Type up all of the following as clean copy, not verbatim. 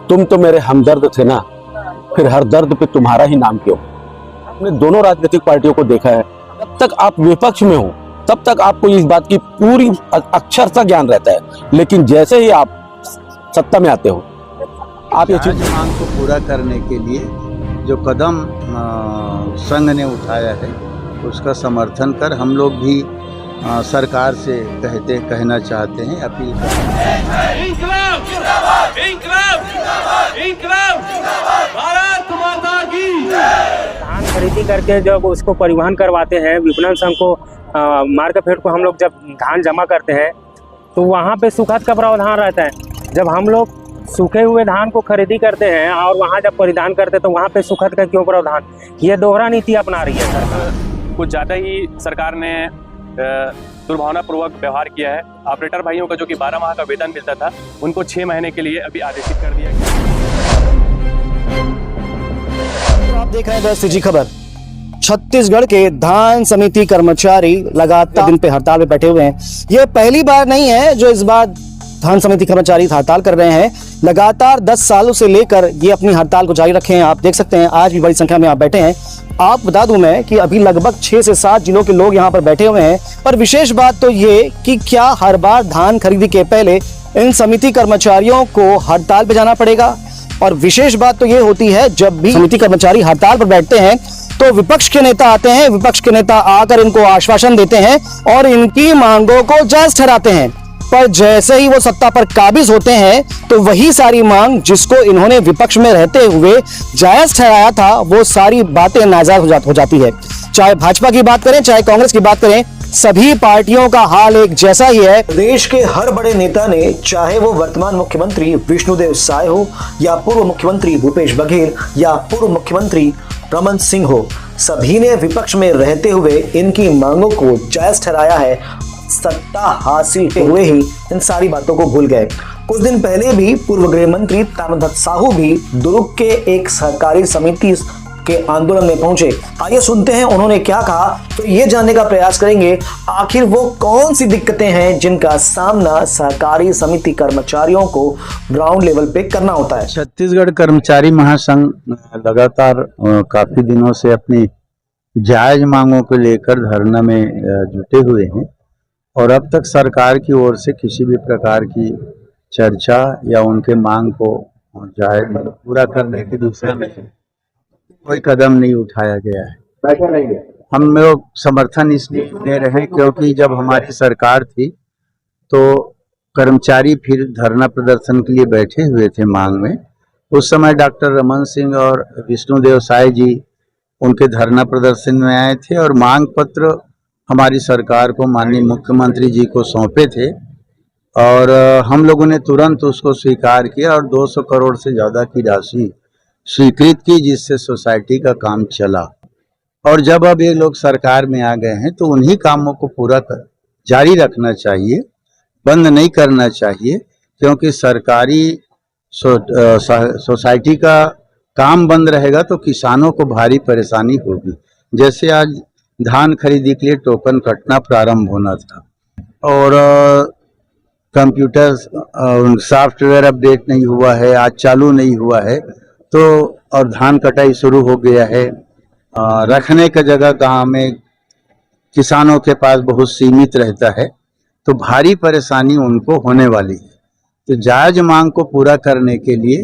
तुम तो मेरे हमदर्द थे ना, फिर हर दर्द पे तुम्हारा ही नाम क्यों। आपने दोनों राजनीतिक पार्टियों को देखा है, जब तक आप विपक्ष में हो तब तक आपको इस बात की पूरी अक्षरशा ज्ञान रहता है, लेकिन जैसे ही आप सत्ता में आते हो आप ये चीज मांग को पूरा करने के लिए जो कदम संघ ने उठाया है उसका समर्थन कर हम लोग भी सरकार से कहना चाहते हैं, अपील करते हैं। इंकलाब जिंदाबाद, इंकलाब जिंदाबाद, इंकलाब जिंदाबाद, भारत माता की। धान खरीदी करके जब उसको परिवहन करवाते हैं, विपणन संघ को मार्केट को हम लोग जब धान जमा करते हैं तो वहाँ पे सुखद का प्रावधान रहता है। जब हम लोग सूखे हुए धान को खरीदी करते हैं और वहाँ जब परिधान करते हैं तो वहाँ पे सुखद का क्यों प्रावधान? ये दोहरा नीति अपना रही है सरकार। कुछ ज़्यादा ही सरकार ने दुर्भावनापूर्वक व्यवहार किया है। ऑपरेटर भाइयों का जो कि 12 माह का वेतन मिलता था उनको 6 महीने के लिए अभी आदेशित कर दिया गया। तो आप देख रहे हैं सीजी खबर। छत्तीसगढ़ के धान समिति कर्मचारी लगातार दिन पे हड़ताल पे बैठे हुए हैं। ये पहली बार नहीं है जो इस बार धान समिति कर्मचारी हड़ताल कर रहे हैं। लगातार 10 सालों से लेकर ये अपनी हड़ताल को जारी रखे हैं। आप देख सकते हैं आज भी बड़ी संख्या में आप बैठे हैं। आप बता दूं मैं कि अभी लगभग 6 से 7 जिलों के लोग यहाँ पर बैठे हुए हैं। पर विशेष बात तो ये कि क्या हर बार धान खरीदी के पहले इन समिति कर्मचारियों को हड़ताल पे जाना पड़ेगा? और विशेष बात तो ये होती है जब भी समिति कर्मचारी हड़ताल पर बैठते हैं तो विपक्ष के नेता आते हैं। विपक्ष के नेता आकर इनको आश्वासन देते हैं और इनकी मांगों को जायज ठहराते हैं। पर जैसे ही वो सत्ता पर काबिज होते हैं तो वही सारी मांग जिसको इन्होंने विपक्ष में रहते हुए जायज ठहराया था वो सारी बातें नाजायज हो जाती है। चाहे भाजपा की बात करें चाहे कांग्रेस की बात करें, सभी पार्टियों का हाल एक जैसा ही है। देश के हर बड़े नेता ने, चाहे वो वर्तमान मुख्यमंत्री विष्णुदेव साय हो या पूर्व मुख्यमंत्री भूपेश बघेल या पूर्व मुख्यमंत्री रमन सिंह हो, सभी ने विपक्ष में रहते हुए इनकी मांगों को जायज ठहराया है। सत्ता हासिल हुए ही इन सारी बातों को भूल गए। कुछ दिन पहले भी पूर्व गृह मंत्री ताम्रध्वज साहू भी दुर्ग के एक सहकारी समिति के आंदोलन में पहुंचे। आइए सुनते हैं उन्होंने क्या कहा, तो ये जानने का प्रयास करेंगे आखिर वो कौन सी दिक्कतें हैं जिनका सामना सहकारी समिति कर्मचारियों को ग्राउंड लेवल पे करना होता है। छत्तीसगढ़ कर्मचारी महासंघ लगातार काफी दिनों से अपनी जायज मांगों को लेकर धरना में जुटे हुए हैं और अब तक सरकार की ओर से किसी भी प्रकार की चर्चा या उनके मांग को जायज पूरा करने की दिशा में कोई कदम नहीं उठाया गया है। हम लोग समर्थन इसलिए दे रहे हैं क्योंकि जब हमारी सरकार थी तो कर्मचारी फिर धरना प्रदर्शन के लिए बैठे हुए थे मांग में। उस समय डॉक्टर रमन सिंह और विष्णुदेव साय जी उनके धरना प्रदर्शन में आए थे और मांग पत्र हमारी सरकार को माननीय मुख्यमंत्री जी को सौंपे थे और हम लोगों ने तुरंत उसको स्वीकार किया और 200 करोड़ से ज़्यादा की राशि स्वीकृत की, जिससे सोसाइटी का काम चला। और जब अब ये लोग सरकार में आ गए हैं तो उन्हीं कामों को पूरा जारी रखना चाहिए, बंद नहीं करना चाहिए, क्योंकि सरकारी सोसाइटी का काम बंद रहेगा तो किसानों को भारी परेशानी होगी। जैसे आज धान खरीदी के लिए टोकन कटना प्रारंभ होना था और कंप्यूटर सॉफ्टवेयर अपडेट नहीं हुआ है, आज चालू नहीं हुआ है, तो और धान कटाई शुरू हो गया है। रखने का जगह गांव में किसानों के पास बहुत सीमित रहता है, तो भारी परेशानी उनको होने वाली है। तो जायज मांग को पूरा करने के लिए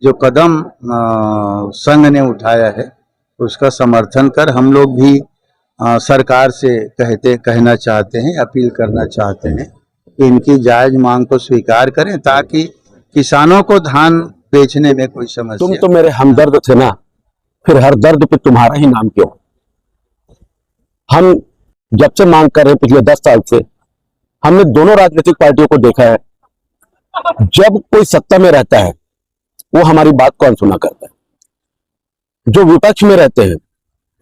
जो कदम संघ ने उठाया है उसका समर्थन कर हम लोग भी सरकार से कहना चाहते हैं, अपील करना चाहते हैं कि इनकी जायज मांग को स्वीकार करें ताकि किसानों को धान बेचने में कोई समस्या। तुम तो मेरे हमदर्द थे ना, फिर हर दर्द पे तुम्हारा ही नाम क्यों। हम जब से मांग कर रहे हैं पिछले 10 साल से, हमने दोनों राजनीतिक पार्टियों को देखा है, जब कोई सत्ता में रहता है वो हमारी बात कौन सुना करता है। जो विपक्ष में रहते हैं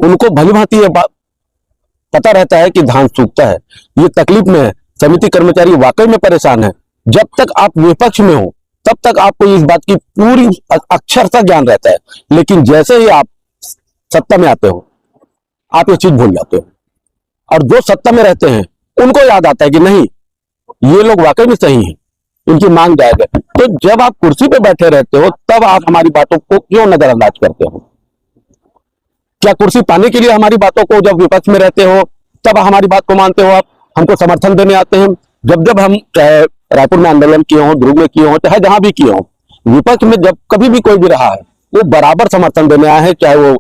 उनको भली भांति ये बात पता रहता है कि धान सूखता है, ये तकलीफ में है, समिति कर्मचारी वाकई में परेशान है। जब तक आप विपक्ष में हो तब तक आपको इस बात की पूरी अक्षरशा ज्ञान रहता है, लेकिन जैसे ही आप सत्ता में आते हो आप ये चीज भूल जाते हो। और जो सत्ता में रहते हैं उनको याद आता है कि नहीं, ये लोग वाकई में सही हैं, इनकी मांग जायज है। तो जब आप कुर्सी पे बैठे रहते हो तब आप हमारी बातों को क्यों नजरअंदाज करते हो? क्या कुर्सी पाने के लिए हमारी बातों को, जब विपक्ष में रहते हो तब हमारी बात को मानते हो, आप हमको समर्थन देने आते हैं? जब जब हम चाहे रायपुर में आंदोलन किए हो, दुर्ग में किए हो, चाहे जहां भी किए हो, विपक्ष में जब कभी भी कोई भी रहा है वो बराबर समर्थन देने आए हैं, चाहे वो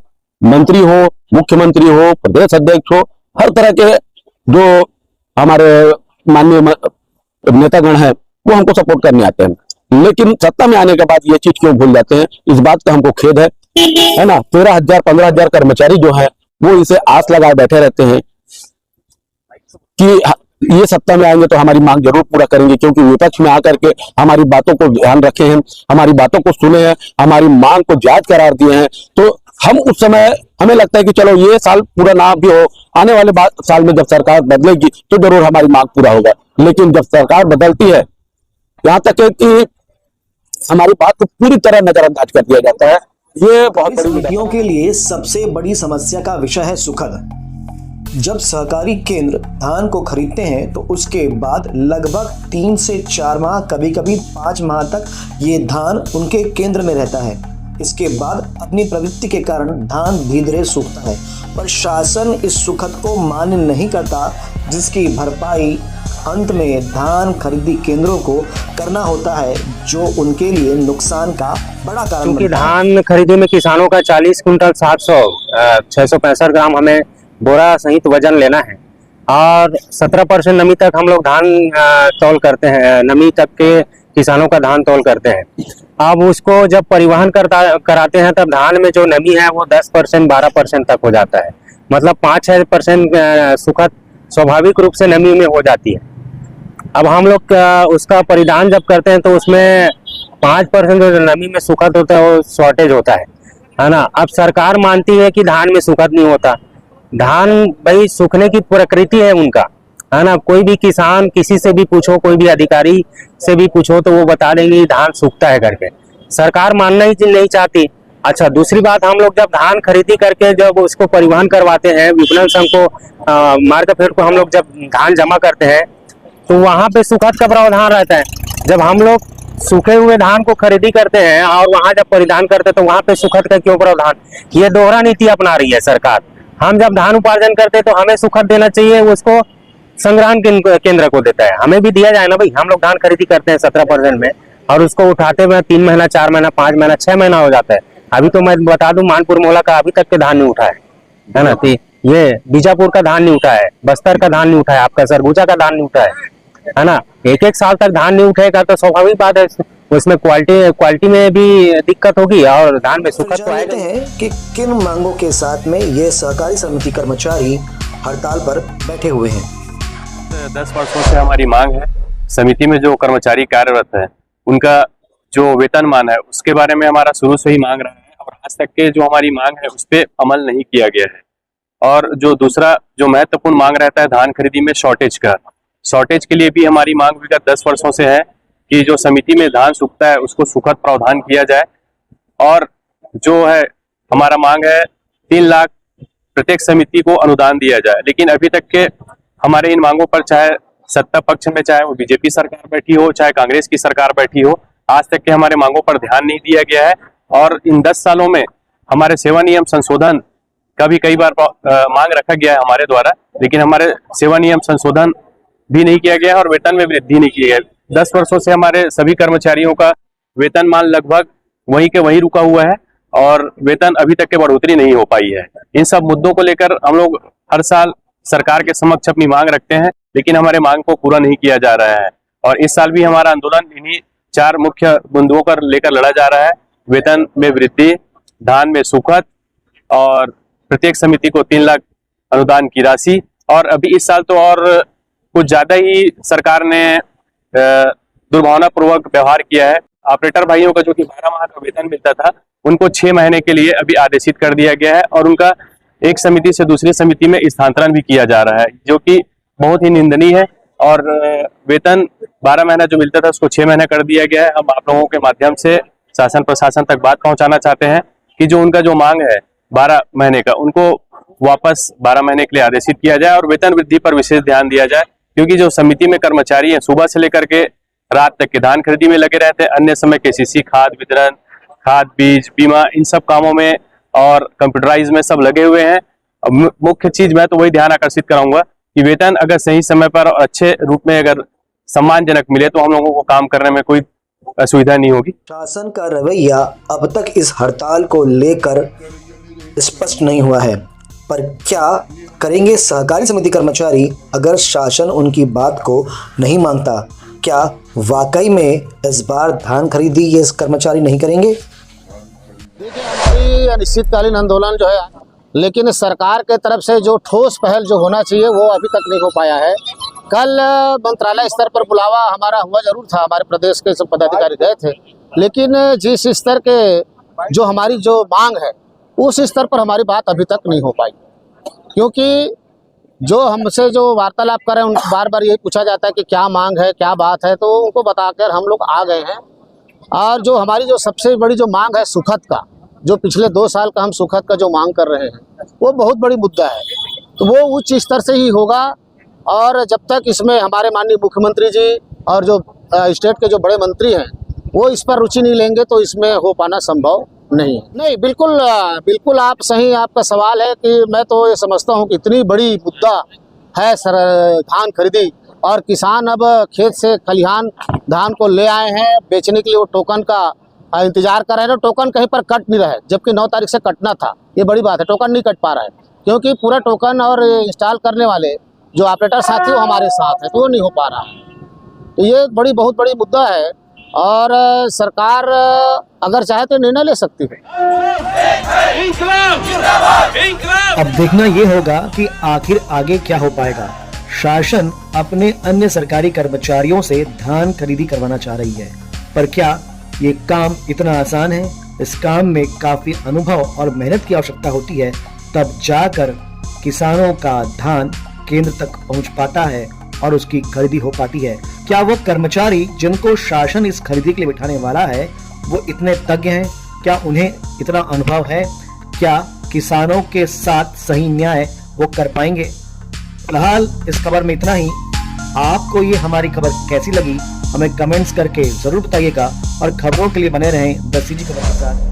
मंत्री हो, मुख्यमंत्री हो, प्रदेश अध्यक्ष हो, हर तरह के जो हमारे माननीय नेतागण हैं वो हमको सपोर्ट करने आते हैं। लेकिन सत्ता में आने के बाद ये चीज क्यों भूल जाते हैं, इस बात का हमको खेद है ना। 13,000 15,000 कर्मचारी जो है वो इसे आस लगाए बैठे रहते हैं कि ये सत्ता में आएंगे तो हमारी मांग जरूर पूरा करेंगे, क्योंकि विपक्ष में आकर के हमारी बातों को ध्यान रखे हैं, हमारी बातों को सुने हैं, हमारी मांग को जायज करार दिए हैं। तो हम उस समय हमें लगता है कि चलो ये साल पूरा ना भी हो, आने वाले साल में जब सरकार बदलेगी तो जरूर हमारी मांग पूरा होगा। लेकिन जब सरकार बदलती है, यहाँ तक है कि हमारी बात को पूरी तरह नजरअंदाज कर दिया जाता है। ये बहुत बड़ी समितियों के लिए सबसे बड़ी समस्या का विषय है सुखद। जब सहकारी केंद्र धान को खरीदते हैं तो उसके बाद लगभग 3 से 4 माह, कभी कभी 5 माह तक ये धान उनके केंद्र में रहता है। इसके बाद अपनी प्रवृत्ति के कारण धान धीरे धीरे सूखता है, पर शासन इस सुखद को मान्य नहीं करता, जिसकी भरपाई अंत में धान खरीदी केंद्रों को करना होता है, जो उनके लिए नुकसान का बड़ा कारण क्योंकि बनता है। धान खरीदे में किसानों का 40 कुंटल 665 ग्राम हमें बोरा सहित वजन लेना है और 17% नमी तक हम लोग धान तौल करते हैं, नमी तक के किसानों का धान तौल करते हैं। अब उसको जब परिवहन कराते हैं तब धान में जो नमी है वो 10% 12% तक हो जाता है, मतलब 5-6% सुखद स्वाभाविक रूप से नमी में हो जाती है। अब हम लोग उसका परिधान जब करते हैं तो उसमें 5% जो नमी में सुखद होता है वो शॉर्टेज होता है ना। अब सरकार मानती है कि धान में सुखद नहीं होता, धान भाई सूखने की प्रकृति है उनका, है ना। कोई भी किसान किसी से भी पूछो, कोई भी अधिकारी से भी पूछो तो वो बता देंगे धान सूखता है करके, सरकार मानना ही नहीं चाहती। अच्छा, दूसरी बात, हम लोग जब धान खरीदी करके जब उसको परिवहन करवाते हैं, विपणन संघ को मार्केट को हम लोग जब धान जमा करते हैं तो वहां पे सुखद का प्रावधान रहता है। जब हम लोग सूखे हुए धान को खरीदी करते हैं और वहां जब परिधान करते हैं तो वहां पे सुखद का क्यों प्रावधान? ये दोहरा नीति अपना रही है सरकार। हम जब धान उपार्जन करते हैं तो हमें सुखद देना चाहिए, उसको संग्रहण केंद्र को देता है, हमें भी दिया जाए ना भाई। हम लोग धान खरीदी करते हैं 17% में और उसको उठाते हुए 3 महीना 4 महीना 5 महीना 6 महीना हो जाता है। अभी तो मैं बता दूं मानपुर मोहल्ला का अभी तक के धान नहीं उठा है ना। तो ये बीजापुर का धान नहीं उठा है, बस्तर का धान नहीं उठा है, आपका सरगुजा का धान नहीं उठा है ना। 1-1 साल तक धान नहीं उठेगा तो स्वाभाविक बात है उसमें क्वालिटी में भी दिक्कत होगी और धान में सुखद तो जानते हैं कि किन मांगों के साथ में ये सहकारी समिति कर्मचारी हड़ताल पर बैठे हुए हैं। 10 वर्षों से हमारी मांग है, समिति में जो कर्मचारी कार्यरत है उनका जो वेतनमान है उसके बारे में हमारा शुरू से ही मांग रहा है और आज तक के जो हमारी मांग है उस पर अमल नहीं किया गया है। और जो दूसरा जो महत्वपूर्ण मांग रहता है धान खरीदी में शॉर्टेज के लिए भी हमारी मांग विगत 10 वर्षों से है कि जो समिति में धान सूखता है उसको सुखद प्रावधान किया जाए। और जो है हमारा मांग है 3 लाख प्रत्येक समिति को अनुदान दिया जाए। लेकिन अभी तक के हमारे इन मांगों पर चाहे सत्ता पक्ष में, चाहे वो बीजेपी सरकार बैठी हो, चाहे कांग्रेस की सरकार बैठी हो, आज तक के हमारे मांगों पर ध्यान नहीं दिया गया है। और इन 10 सालों में हमारे सेवा नियम संशोधन का भी कई बार मांग रखा गया है हमारे द्वारा, लेकिन हमारे सेवा नियम संशोधन भी नहीं किया गया और वेतन में वृद्धि नहीं की गई। 10 वर्षों से हमारे सभी कर्मचारियों का वेतनमान लगभग वहीं के वहीं रुका हुआ है और वेतन अभी तक के बढ़ोतरी नहीं हो पाई है। इन सब मुद्दों को लेकर हम लोग हर साल सरकार के समक्ष अपनी मांग रखते हैं, लेकिन हमारे मांग को पूरा नहीं किया जा रहा है। और इस साल भी हमारा आंदोलन इन्हीं 4 मुख्य बिंदुओं पर लेकर लड़ा जा रहा है: वेतन में वृद्धि, धान में सुखद और प्रत्येक समिति को 3 लाख अनुदान की राशि। और अभी इस साल तो और कुछ ज्यादा ही सरकार ने दुर्भावनापूर्वक व्यवहार किया है। ऑपरेटर भाइयों का जो कि 12 माह का वेतन मिलता था उनको 6 महीने के लिए अभी आदेशित कर दिया गया है और उनका एक समिति से दूसरी समिति में स्थानांतरण भी किया जा रहा है, जो कि बहुत ही निंदनीय है। और वेतन 12 महीना जो मिलता था उसको 6 महीने कर दिया गया है। हम आप लोगों के माध्यम से शासन प्रशासन तक बात पहुंचाना चाहते हैं कि जो उनका जो मांग है 12 महीने का, उनको वापस 12 महीने के लिए आदेशित किया जाए और वेतन वृद्धि पर विशेष ध्यान दिया जाए। क्योंकि जो समिति में कर्मचारी हैं सुबह से लेकर के रात तक के धान खरीदी में लगे रहते हैं। अन्य समय केसीसी, खाद वितरण, खाद बीज, बीमा, इन सब कामों में और कंप्यूटराइज में सब लगे हुए हैं। मुख्य चीज मैं तो वही ध्यान आकर्षित कराऊंगा कि वेतन अगर सही समय पर और अच्छे रूप में अगर सम्मानजनक मिले तो हम लोगों को काम करने में कोई असुविधा नहीं होगी। शासन का रवैया अब तक इस हड़ताल को लेकर स्पष्ट नहीं हुआ है, पर क्या करेंगे सहकारी समिति कर्मचारी अगर शासन उनकी बात को नहीं मानता? क्या वाकई में इस बार धान खरीदी ये कर्मचारी नहीं करेंगे? देखिए, हमारी अनिश्चितकालीन आंदोलन जो है, लेकिन सरकार के तरफ से जो ठोस पहल जो होना चाहिए वो अभी तक नहीं हो पाया है। कल मंत्रालय स्तर पर बुलावा हमारा हुआ जरूर था, हमारे प्रदेश के सब पदाधिकारी गए थे, लेकिन जिस स्तर के जो हमारी जो मांग है उस स्तर पर हमारी बात अभी तक नहीं हो पाई, क्योंकि जो हमसे जो वार्तालाप कर रहे हैं उनको बार बार यही पूछा जाता है कि क्या मांग है, क्या बात है, तो उनको बताकर हम लोग आ गए हैं। और जो हमारी जो सबसे बड़ी जो मांग है सुखद का, जो पिछले 2 साल का हम सुखद का जो मांग कर रहे हैं वो बहुत बड़ी मुद्दा है, तो वो उच्च स्तर से ही होगा। और जब तक इसमें हमारे माननीय मुख्यमंत्री जी और जो स्टेट के जो बड़े मंत्री हैं वो इस पर रुचि नहीं लेंगे तो इसमें हो पाना संभव नहीं है। नहीं, बिल्कुल बिल्कुल आप सही, आपका सवाल है कि मैं तो ये समझता हूँ कि इतनी बड़ी मुद्दा है सर धान खरीदी, और किसान अब खेत से खलिहान धान को ले आए हैं बेचने के लिए, वो टोकन का इंतजार कर रहे हैं। टोकन कहीं पर कट नहीं रहा है, जबकि 9 तारीख से कटना था। ये बड़ी बात है, टोकन नहीं कट पा रहा है क्योंकि पूरा टोकन और इंस्टॉल करने वाले जो ऑपरेटर साथी वो हमारे साथ है, तो वो नहीं हो पा रहा है। तो ये बहुत बड़ी मुद्दा है, और सरकार अगर चाहे तो निर्णय ले सकती है। इंकलाब जिंदाबाद, इंकलाब। अब देखना ये होगा कि आखिर आगे क्या हो पाएगा। शासन अपने अन्य सरकारी कर्मचारियों से धान खरीदी करवाना चाह रही है, पर क्या ये काम इतना आसान है? इस काम में काफी अनुभव और मेहनत की आवश्यकता होती है, तब जाकर किसानों का धान केंद्र तक पहुंच पाता है और उसकी खरीदी हो पाती है। क्या वो कर्मचारी जिनको शासन इस खरीदी के लिए बिठाने वाला है वो इतने तज्ञ हैं? क्या उन्हें इतना अनुभव है? क्या किसानों के साथ सही न्याय वो कर पाएंगे? फिलहाल इस खबर में इतना ही। आपको ये हमारी खबर कैसी लगी हमें कमेंट्स करके जरूर बताइएगा, और खबरों के लिए बने रहें द सीजी खबर के साथ।